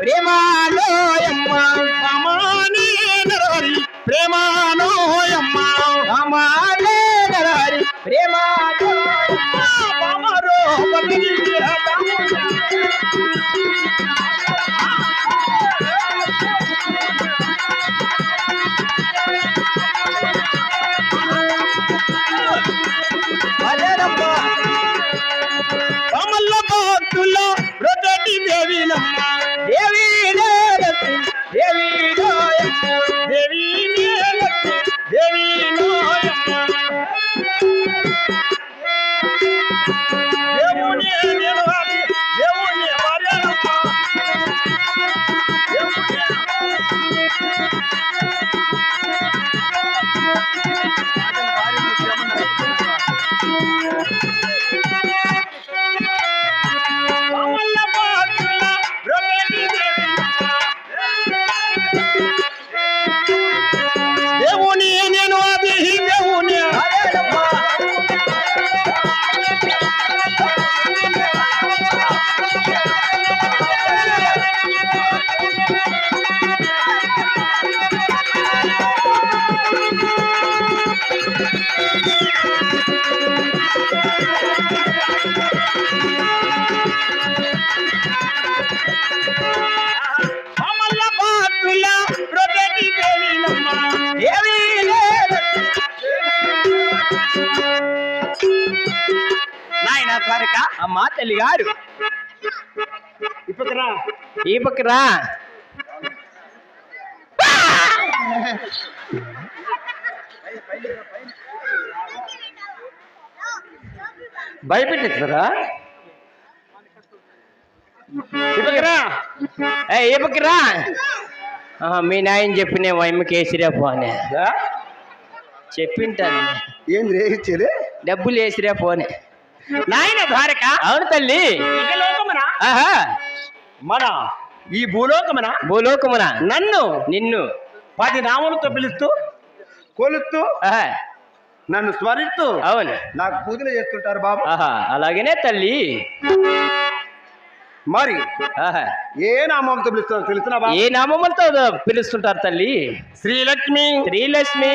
ప్రేమాలోయమ్మ అమానే నరహరి ప్రేమాలోయమ్మ అమానే నరహరి ప్రేమాలోయమ్మ బామరో బదలి కమల భక్తుల రొటటి దేవినమ్మ దేవి లక్ష్మి దేవి లోయమ్మ దేవి లక్ష్మి దేవి నోయమ్మ దేవుని నేను దేవుని భార్యనమ్మ కమల భక్తుల రొటటి దేవినమ్మ దేవుని నేను అది దేవుని కమల భక్తుల రొటటి దేవినమ్మ దేవి నాయన ద్వారక అమ్మా తల్లిగారు ఇప్పుడు ఈ పక్కరా భయపెట్టిస్తారా ఏ పక్కరా మీ నాయన చెప్పిన వైమ్మకి వేసిరా పోనే చెప్పింటాను ఏంది రేచేది డబ్బులు వేసిరా పోనే నాయన ద్వారక అవును తల్లి ఇహలోకమున ఆహా మన ఈ భూలోకమున భూలోకమున నన్ను నిన్ను 10 నామములతో పిలుస్తూ కొలుస్తూ ఆహా నన్ను స్మరిస్తూ అవును నాకు పూజలు చేస్తుంటారు బాబు. ఆహా అలాగనే తల్లి మరి ఆహా ఏ నామంతో పిలుస్తున్నారు తెలుసునా బాబు? ఏ నామములతో పిలుస్తుంటారు తల్లి? శ్రీలక్ష్మి శ్రీలక్ష్మి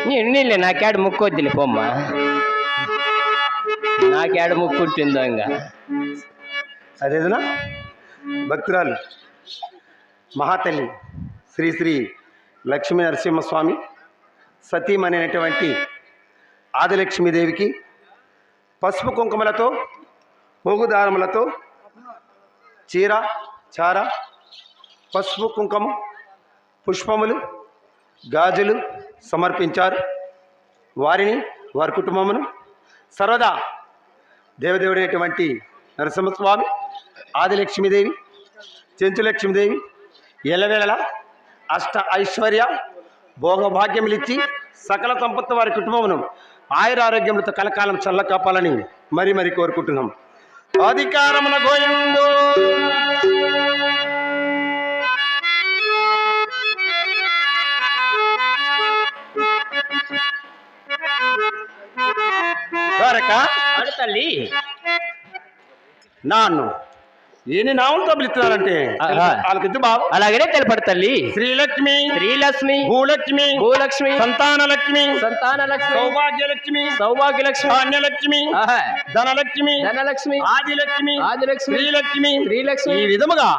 నీళ్ళే నాకేడ ముక్కొద్దులే పొమ్మ నాకేడ ముక్కుంటుందో ఇంకా అదేదనా భక్తురాలు మహాతల్లి శ్రీ శ్రీ లక్ష్మీ నరసింహస్వామి సతీమణి అనేటువంటి ఆదిలక్ష్మీదేవికి పసుపు కుంకుమలతో పోగుదారములతో చీర చార పసుపు కుంకుమ పుష్పములు గాజులు సమర్పించారు. వారిని వారి కుటుంబమును సర్వదా దేవదేవుడైనటువంటి నరసింహస్వామి ఆదిలక్ష్మీదేవి చెంచులక్ష్మీదేవి ఎల్లవేళలా అష్ట ఐశ్వర్య భోగభాగ్యములిచ్చి సకల సంపత్తు వారి కుటుంబమును ఆయురారోగ్యములతో కలకాలం చల్ల కాపాలని మరి మరి కోరుకుంటున్నాం. అధికారమున గోయందు తల్లి నాన్ను ఏని నామంతో పిలుస్తున్నారంటే వాళ్ళకి బాబు అలాగనే తెలపడు తల్లి. శ్రీలక్ష్మి శ్రీలక్ష్మి భూలక్ష్మి భూలక్ష్మి సంతానలక్ష్మి సంతానలక్ష్మి సౌభాగ్యలక్ష్మి సౌభాగ్యలక్ష్మి ధాన్యలక్ష్మి ధనలక్ష్మి ధనలక్ష్మి ఆదిలక్ష్మి ఆదిలక్ష్మి శ్రీలక్ష్మి శ్రీలక్ష్మి ఈ విధముగా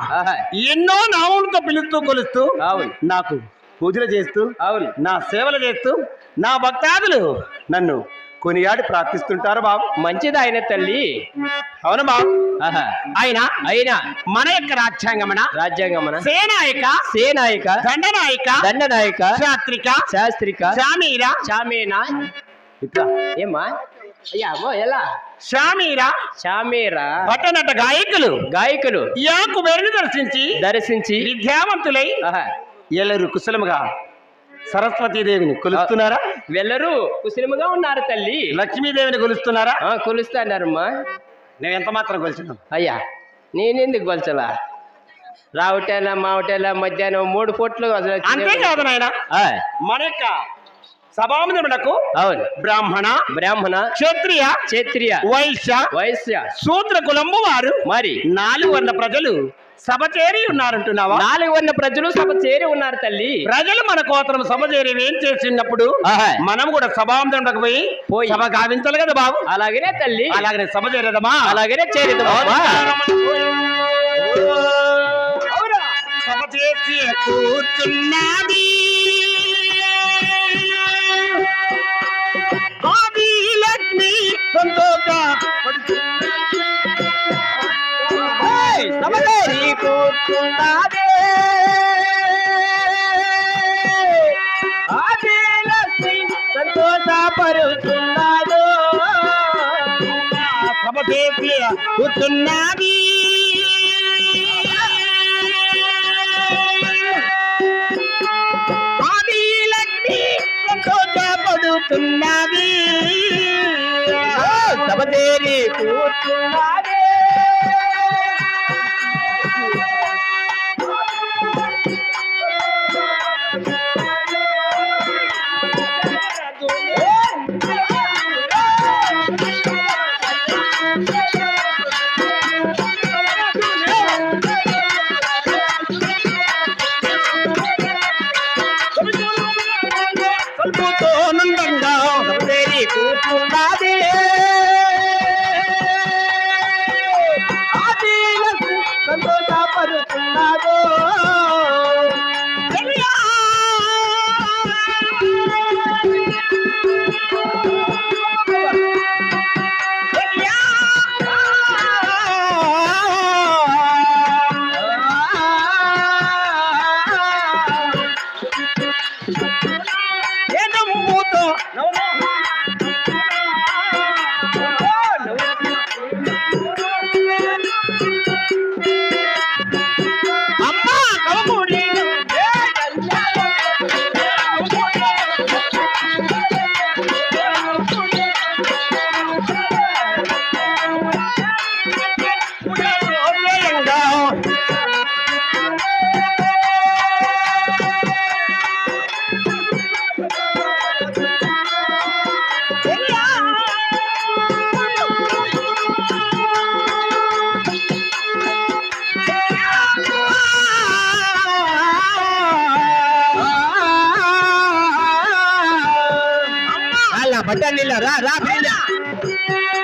ఎన్నో నామములతో పిలుస్తూ కొలుస్తూ అవును నాకు పూజలు చేస్తూ అవును నా సేవలు చేస్తూ నా భక్తాదులు నన్ను కొనియాడి ప్రార్థిస్తుంటారు బాబు. మంచిది ఆయన తల్లి. అవును బాబు. ఆయన ఆయన మన యొక్క రాజ్యాంగమన సేనాయక దండనాయక శాస్త్రిక శామీనా ఇట్లా ఏమా అయ్యామో ఎలా శామీరా పట్టనట గాయకులు యాకు వెర్రి దర్శించి విద్యావంతులై ఎల్లరు కుశలముగా సరస్వతీదేవిని కొలుస్తున్నారా? వెళ్ళరు కుశలముగా ఉన్నారు తల్లి. లక్ష్మీదేవిని కొలుస్తున్నారా? కొలుస్తారమ్మా. నేను ఎంత మాత్రం కొలిచాను అయ్యా, నేనెందుకు కొలచలా? రావుటేలా మావుటేలా మధ్యాహ్నం 3 పూట్లు. అంతేకాదు నాయన, మన యొక్క సభామునకు అవును. బ్రాహ్మణ బ్రాహ్మణ, క్షత్రియ క్షత్రియ, వైశ్య వైశ్య, శూద్ర కులంబు వారు మరి 4 వర్ణ ప్రజలు సభ చేరి ఉన్నారంటున్నావా? 4 వర్ణ ప్రజలు సభ చేరి ఉన్నారు తల్లి. ప్రజలు మన కోతరం సభ చేరి ఏం చేసినప్పుడు ఆహా. మనం కూడా సభామునకు పోయి సభ గావించాలి కదా బాబు. అలాగనే తల్లి, అలాగనే సభ చేరేదమ్మా. అలాగనే చేరిదమ్మా. సభ చేసి కూర్చున్నది ఆదిలక్ష్మి సంతోష సభ చేరి కూర్చున్నది ఆదిలక్ష్మి సంతోషపరుచున్నాడు. సభ చేసి కూర్చున్నది ఆదిలక్ష్మి సంతోషపడుతున్నది. సభ చేరి కూర్చున్నది నందంగా సభ చేరి కూర్చున్నది ఆదిలక్ష్మి సంతోషపరుచున్నాడు. అమ్మా కవమూడి అలా బట్టలు రా రా పిల్ల.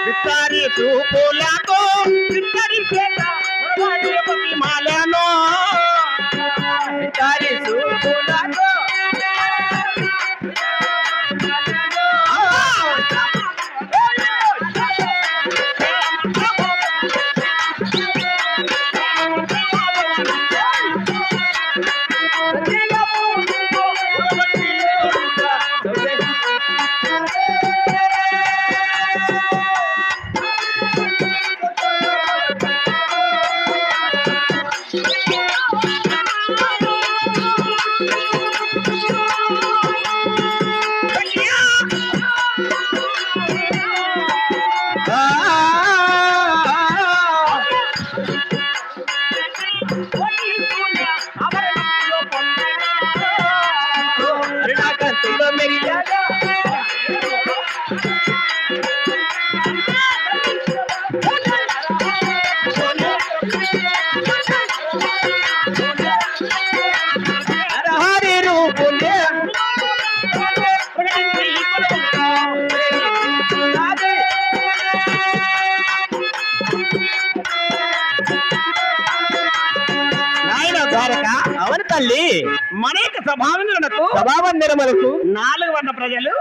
విత్తారి చూపులతో విత్తరించేట పొరపాటి మాలను విచారి చూపులతో అవును తల్లి. మనకి సభావంతులకు సభావందనములకు 4 వర్ణ ప్రజలు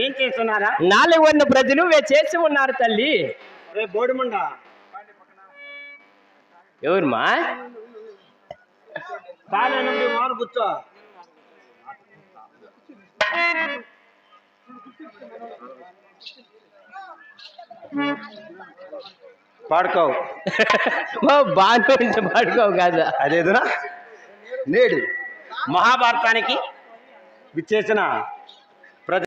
ఏం చేస్తున్నారా? 4 వర్ణ ప్రజలు చేసి ఉన్నారు తల్లి. బోడిమండ ఎవరుమా? వారు కూర్చో. పాడుకోవు బాగా పాడుకోవు కాదా? అదేదునా నేడు మహాభారతానికి విచ్చేసిన